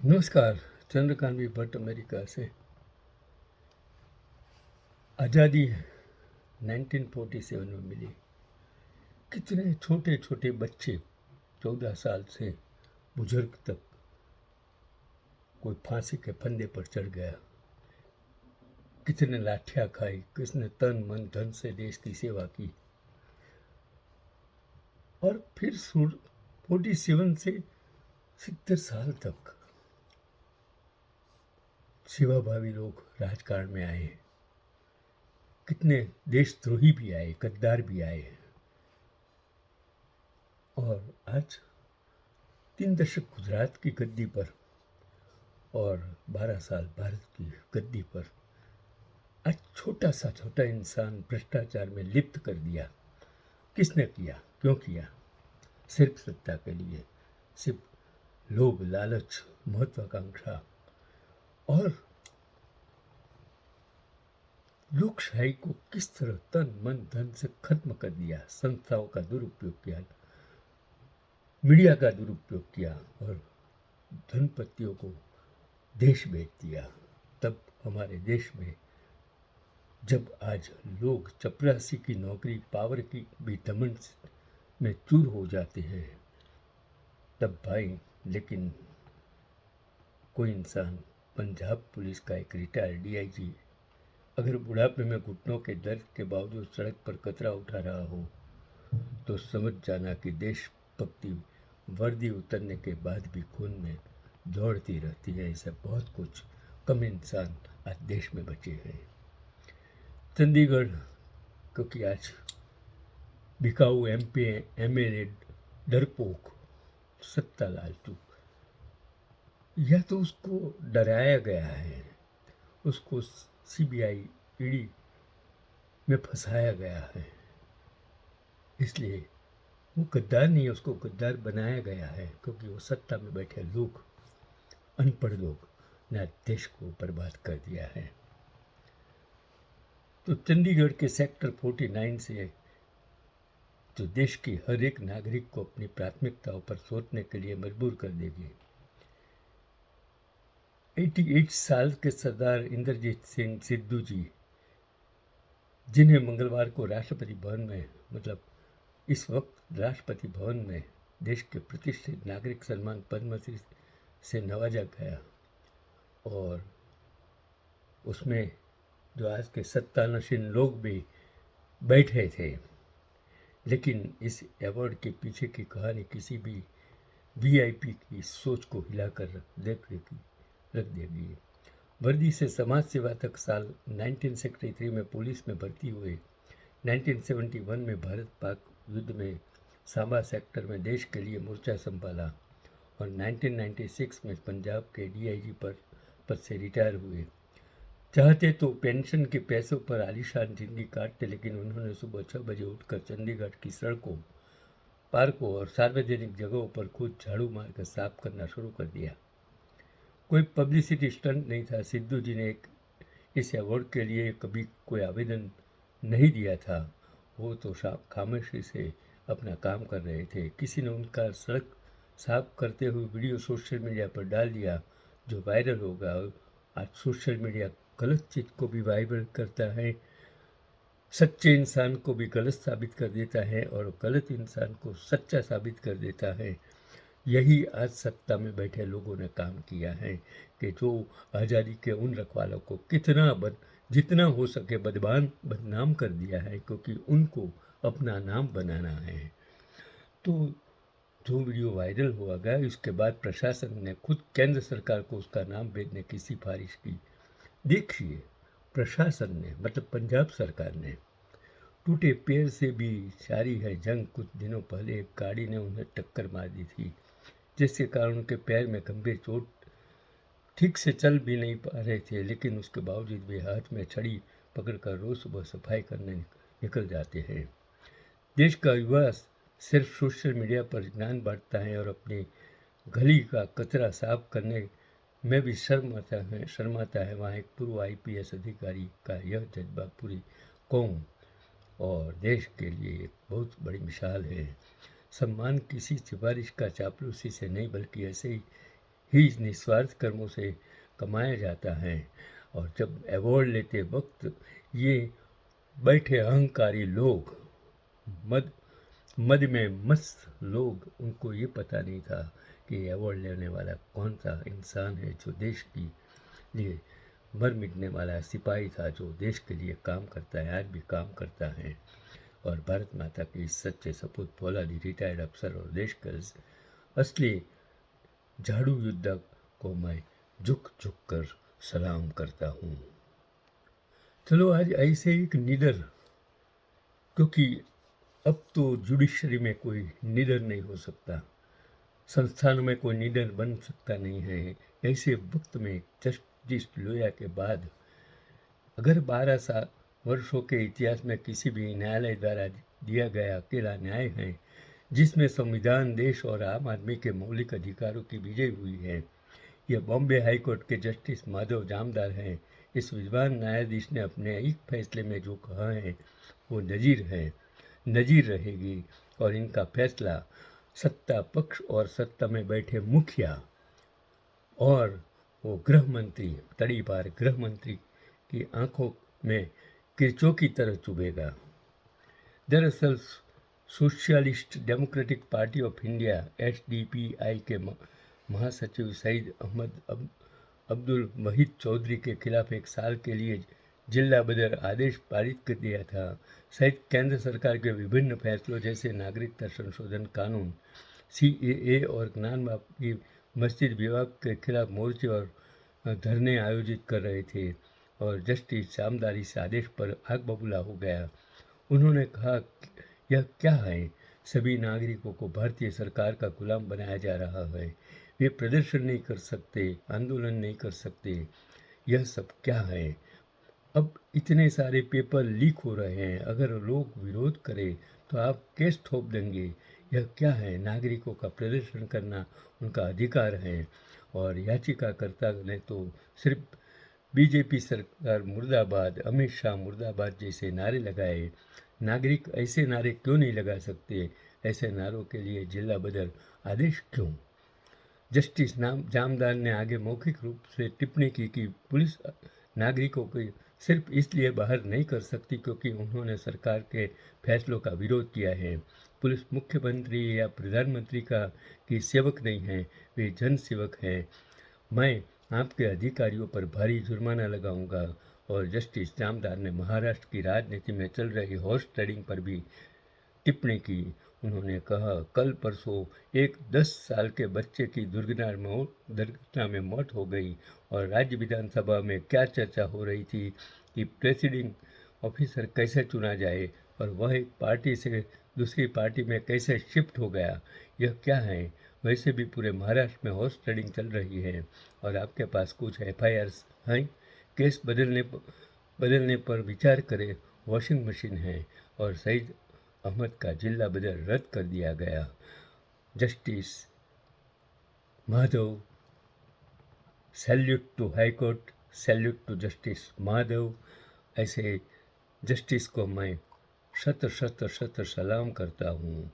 नमस्कार। चंद्रकांत भट्ट अमेरिका से। आज़ादी 1947 में मिली। कितने छोटे छोटे बच्चे 14 साल से बुजुर्ग तक कोई फांसी के फंदे पर चढ़ गया। कितने लाठियाँ खाई, किसने तन मन धन से देश की सेवा की। और फिर 47 से 70 साल तक सेवाभावी लोग राजकारण में आए। कितने देशद्रोही भी आए, गद्दार भी आए। और आज 3 दशक गुजरात की गद्दी पर और 12 साल भारत की गद्दी पर आज छोटा इंसान भ्रष्टाचार में लिप्त कर दिया। किसने किया, क्यों किया? सिर्फ सत्ता के लिए, सिर्फ लोभ, लालच, महत्वाकांक्षा और लोकशाही को किस तरह तन मन धन से खत्म कर दिया। संस्थाओं का दुरुपयोग किया, मीडिया का दुरुपयोग किया और धनपतियों को देश बेच दिया। तब हमारे देश में जब आज लोग चपरासी की नौकरी, पावर की भी घमंड में चूर हो जाते हैं, तब भाई लेकिन कोई इंसान, पंजाब पुलिस का एक रिटायर्ड डीआईजी, अगर बुढ़ापे में घुटनों के दर्द के बावजूद सड़क पर कचरा उठा रहा हो तो समझ जाना कि देशभक्ति वर्दी उतरने के बाद भी खून में दौड़ती रहती है। ऐसा बहुत कुछ कम इंसान आज देश में बचे हैं। चंडीगढ़, क्योंकि आज बिकाऊ एमपी एमएलए डरपोक, सत्ता लालचू, या तो उसको डराया गया है, उसको सीबीआई ईडी में फंसाया गया है, इसलिए वो गद्दार नहीं है, उसको गद्दार बनाया गया है। क्योंकि वो सत्ता में बैठे लोग, अनपढ़ लोग ने देश को बर्बाद कर दिया है। तो चंडीगढ़ के सेक्टर 49 से जो देश के हर एक नागरिक को अपनी प्राथमिकताओं पर सोचने के लिए मजबूर कर देगी। 88 साल के सरदार इंद्रजीत सिंह सिद्धू जी, जिन्हें मंगलवार को राष्ट्रपति भवन में, मतलब इस वक्त राष्ट्रपति भवन में देश के प्रतिष्ठित नागरिक सम्मान पद्मश्री से नवाजा गया, और उसमें जो आज के सत्तानशीन लोग भी बैठे थे। लेकिन इस अवार्ड के पीछे की कहानी किसी भी वीआईपी की सोच को हिलाकर रख देगी। वर्दी से समाज सेवा तक साल 1963 में पुलिस में भर्ती हुए। 1971 में भारत पाक युद्ध में सांबा सेक्टर में देश के लिए मोर्चा संभाला और 1996 में पंजाब के डीआईजी पद से रिटायर हुए। चाहते तो पेंशन के पैसों पर आलीशान जिंदगी काटते, लेकिन उन्होंने सुबह 6 बजे उठकर चंडीगढ़ की सड़कों, पार्कों और सार्वजनिक जगहों पर खुद झाड़ू मारकर साफ करना शुरू कर दिया। कोई पब्लिसिटी स्टंट नहीं था। सिद्धू जी ने इस अवार्ड के लिए कभी कोई आवेदन नहीं दिया था। वो तो खामोशी से अपना काम कर रहे थे। किसी ने उनका सड़क साफ करते हुए वीडियो सोशल मीडिया पर डाल दिया जो वायरल होगा। आज सोशल मीडिया गलत चीज़ को भी वायरल करता है, सच्चे इंसान को भी गलत साबित कर देता है और गलत इंसान को सच्चा साबित कर देता है। यही आज सत्ता में बैठे लोगों ने काम किया है कि जो आज़ादी के उन रखवालों को जितना हो सके बदनाम कर दिया है, क्योंकि उनको अपना नाम बनाना है। तो जो वीडियो वायरल हुआ गया, उसके बाद प्रशासन ने खुद केंद्र सरकार को उसका नाम भेजने की सिफारिश की। देखिए, प्रशासन ने, मतलब पंजाब सरकार ने, टूटे पैर से भी जारी है जंग। कुछ दिनों पहले एक गाड़ी ने उन्हें टक्कर मार दी थी, जिसके कारण उनके पैर में गंभीर चोट, ठीक से चल भी नहीं पा रहे थे, लेकिन उसके बावजूद वे हाथ में छड़ी पकड़कर रोज सुबह सफाई करने निकल जाते हैं। देश का युवा सिर्फ सोशल मीडिया पर ज्ञान बांटता है और अपनी गली का कचरा साफ करने में भी शर्माता है। वहाँ एक पूर्व आईपीएस अधिकारी का यह जज्बा पूरी कौम और देश के लिए एक बहुत बड़ी मिसाल है। सम्मान किसी सिफारिश का चापलूसी से नहीं, बल्कि ऐसे ही निस्वार्थ कर्मों से कमाया जाता है। और जब अवार्ड लेते वक्त ये बैठे अहंकारी लोग, मद मद में मस्त लोग, उनको ये पता नहीं था कि अवार्ड लेने वाला कौन सा इंसान है, जो देश के लिए मर मिटने वाला सिपाही था, जो देश के लिए काम करता है, आज भी काम करता है। और भारत माता के इस सच्चे सपूत फौलादी रिटायर्ड अफसर और देश के असली झाड़ू युद्ध को मैं झुक झुक कर सलाम करता हूँ। चलो आज ऐसे एक निडर, क्योंकि अब तो जुडिशरी में कोई निडर नहीं हो सकता, संस्थानों में कोई निडर बन सकता नहीं है। ऐसे वक्त में जस्टिस लोया के बाद अगर 12 वर्षों के इतिहास में किसी भी न्यायालय द्वारा दिया गया अकेला न्याय है जिसमें संविधान, देश और आम आदमी के मौलिक अधिकारों की विजय हुई है, यह बॉम्बे हाई कोर्ट के जस्टिस माधव जामदार हैं। इस विद्वान न्यायाधीश ने अपने एक फैसले में जो कहा है वो नजीर है, नजीर रहेगी। और इनका फैसला सत्ता पक्ष और सत्ता में बैठे मुखिया और वो गृह मंत्री, तड़ीपार गृह मंत्री की आंखों में किरचों की तरह चुभेगा। दरअसल socialist democratic party of India (SDPI) के महासचिव सईद अहमद अब्दुल वहीद चौधरी के खिलाफ 1 साल के लिए जिला बदर आदेश पारित कर दिया था। सहित केंद्र सरकार के विभिन्न फैसलों जैसे नागरिकता संशोधन कानून, CAA और ज्ञान की मस्जिद विभाग के खिलाफ मोर्चे और धरने आयोजित कर रहे थे। और जस्टिस जामदार इस आदेश पर आग बबूला हो गया। उन्होंने कहा, यह क्या है? सभी नागरिकों को भारतीय सरकार का गुलाम बनाया जा रहा है। वे प्रदर्शन नहीं कर सकते, आंदोलन नहीं कर सकते। यह सब क्या है? अब इतने सारे पेपर लीक हो रहे हैं, अगर लोग विरोध करें तो आप केस थोप देंगे। यह क्या है? नागरिकों का प्रदर्शन करना उनका अधिकार है। और याचिकाकर्ता ने तो सिर्फ बीजेपी सरकार मुर्दाबाद, अमित शाह मुर्दाबाद जैसे नारे लगाए। नागरिक ऐसे नारे क्यों नहीं लगा सकते? ऐसे नारों के लिए जिला बदर आदेश क्यों? जस्टिस जामदार ने आगे मौखिक रूप से टिप्पणी की कि पुलिस नागरिकों को सिर्फ इसलिए बाहर नहीं कर सकती क्योंकि उन्होंने सरकार के फैसलों का विरोध किया है। पुलिस मुख्यमंत्री या प्रधानमंत्री की सेवक नहीं है, वे जन सेवक हैं। मैं आपके अधिकारियों पर भारी जुर्माना लगाऊंगा। और जस्टिस जामदार ने महाराष्ट्र की राजनीति में चल रही हॉर्स ट्रेडिंग पर भी टिप्पणी की। उन्होंने कहा, कल परसों एक 10 साल के बच्चे की दुर्घटना में मौत हो गई और राज्य विधानसभा में क्या चर्चा हो रही थी कि प्रेसिडिंग ऑफिसर कैसे चुना जाए और वह एक पार्टी से दूसरी पार्टी में कैसे शिफ्ट हो गया। यह क्या है? वैसे भी पूरे महाराष्ट्र में हॉर्स ट्रेडिंग चल रही है और आपके पास कुछ FIRs हैं। केस बदलने पर विचार करें। वॉशिंग मशीन है। और सईद अहमद का जिला बदर रद्द कर दिया गया। Justice Madhav, salute to high court, salute to justice Madhav. ऐसे जस्टिस को मैं शत शत शत सलाम करता हूँ।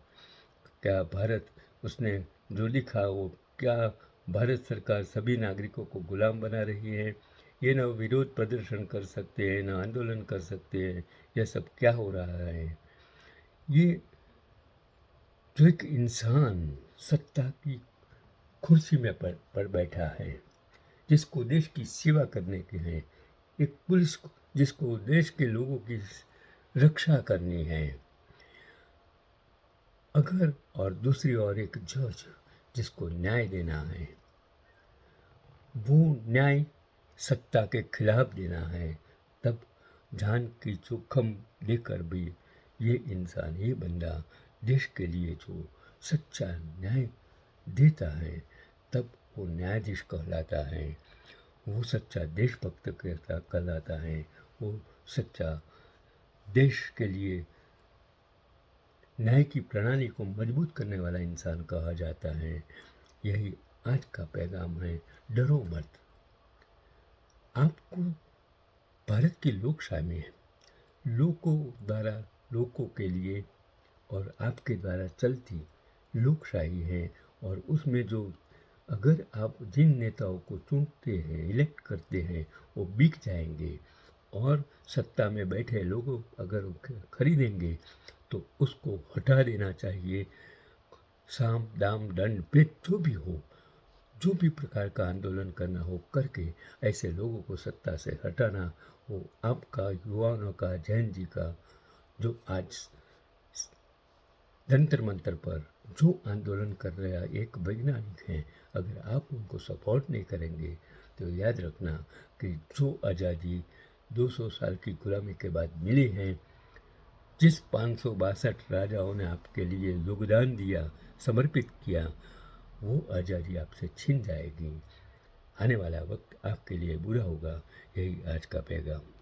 क्या भारत, उसने जो लिखा वो क्या भारत सरकार सभी नागरिकों को गुलाम बना रही है? ये न विरोध प्रदर्शन कर सकते हैं, न आंदोलन कर सकते हैं। यह सब क्या हो रहा है? ये जो एक इंसान सत्ता की कुर्सी में पर बैठा है, जिसको देश की सेवा करने की है, एक पुलिस जिसको देश के लोगों की रक्षा करनी है, अगर और दूसरी ओर एक जज जिसको न्याय देना है, वो न्याय सत्ता के खिलाफ देना है, तब जान की जोखिम देकर भी ये इंसान, ये बंदा देश के लिए जो सच्चा न्याय देता है, तब वो न्यायाधीश कहलाता है। वो सच्चा देशभक्त कहलाता है। वो सच्चा देश के लिए न्याय की प्रणाली को मजबूत करने वाला इंसान कहा जाता है। यही आज का पैगाम है। डरो मत। आपको भारत की लोकशाही में लोगों द्वारा लोगों के लिए और आपके द्वारा चलती लोकशाही है। और उसमें जो अगर आप जिन नेताओं को चुनते हैं, इलेक्ट करते हैं, वो बिक जाएंगे और सत्ता में बैठे लोग अगर उनको खरीदेंगे तो उसको हटा देना चाहिए। साम दाम दंड भेद जो भी हो, जो भी प्रकार का आंदोलन करना हो करके ऐसे लोगों को सत्ता से हटाना, वो आपका, युवाओं का, जैन जी का जो आज जंतर मंतर पर जो आंदोलन कर रहा एक वैज्ञानिक हैं, अगर आप उनको सपोर्ट नहीं करेंगे तो याद रखना कि जो आज़ादी 200 साल की गुलामी के बाद मिली है, जिस 562 राजाओं ने आपके लिए योगदान दिया, समर्पित किया, वो आज़ादी आपसे छिन जाएगी। आने वाला वक्त आपके लिए बुरा होगा। यही आज का पैगाम।